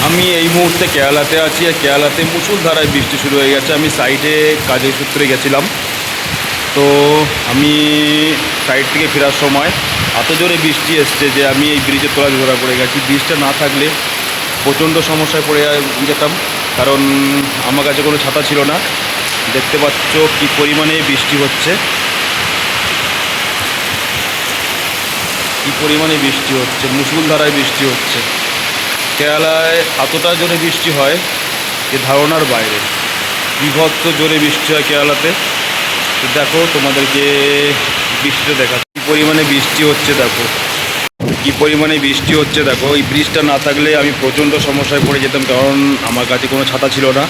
আমি এই মুহূর্তে কেরালাতে আছি, আর কেরালাতে মুষলধারায় বৃষ্টি শুরু হয়ে গেছে। আমি সাইডে কাজের সূত্রে গেছিলাম, তো আমি সাইড থেকে ফেরার সময় এত জোরে বৃষ্টি এসছে যে আমি এই ব্রিজের তলায় ধরা পড়ে গেছি। ব্রিজটা না থাকলে প্রচণ্ড সমস্যায় পড়ে যেতাম, কারণ আমার কাছে কোনো ছাতা ছিল না। দেখতে পাচ্ছ কী পরিমাণে বৃষ্টি হচ্ছে, কী পরিমাণে বৃষ্টি হচ্ছে, মুষলধারায় বৃষ্টি হচ্ছে। কেরালায় এতটা জোরে বৃষ্টি হয় যে ধারণার বাইরে, বিভৎস জোরে বৃষ্টি হয় কেরালাতে। তো দেখো, তোমাদেরকে বৃষ্টিটা দেখা কী পরিমাণে বৃষ্টি হচ্ছে, দেখো কী পরিমাণে বৃষ্টি হচ্ছে। দেখো, এই ব্রিজটা না থাকলে আমি প্রচণ্ড সমস্যায় পড়ে যেতাম, কারণ আমার কাছে কোনো ছাতা ছিল না।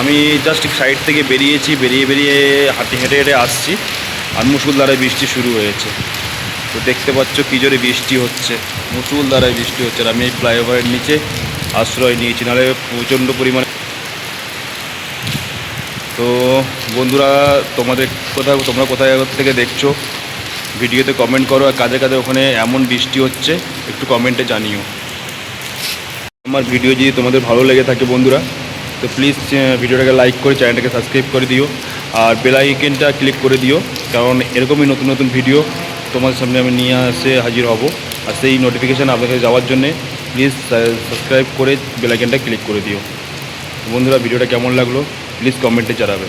আমি জাস্ট সাইড থেকে বেরিয়ে হেঁটে আসছি, আর মুষলধারায় বৃষ্টি শুরু হয়েছে। তো দেখতে পাচ্ছ কী জোরে বৃষ্টি হচ্ছে, মুষলধারায় বৃষ্টি হচ্ছে। আর আমি এই ফ্লাইওভারের নিচে আশ্রয় নিয়েছি, নাহলে প্রচণ্ড পরিমাণে। তো বন্ধুরা, তোমরা কোথায় থেকে দেখছো ভিডিওতে কমেন্ট করো, আর কাদের কাদের ওখানে এমন বৃষ্টি হচ্ছে একটু কমেন্টে জানিও। আমার ভিডিও যদি তোমাদের ভালো লেগে থাকে বন্ধুরা, তো প্লিজ ভিডিওটাকে লাইক করে চ্যানেলটাকে সাবস্ক্রাইব করে দিও, আর বেল আইকনটা ক্লিক করে দিও, কারণ এরকমই নতুন নতুন ভিডিও তোমাদের সামনে আমি নিয়ে হাজির হব। আর সেই নোটিফিকেশান আপনাদের যাওয়ার জন্যে প্লিজ সাবস্ক্রাইব করে বেল আইকনটা ক্লিক করে দিও। বন্ধুরা, ভিডিওটা কেমন লাগলো প্লিজ কমেন্টে জানাবে।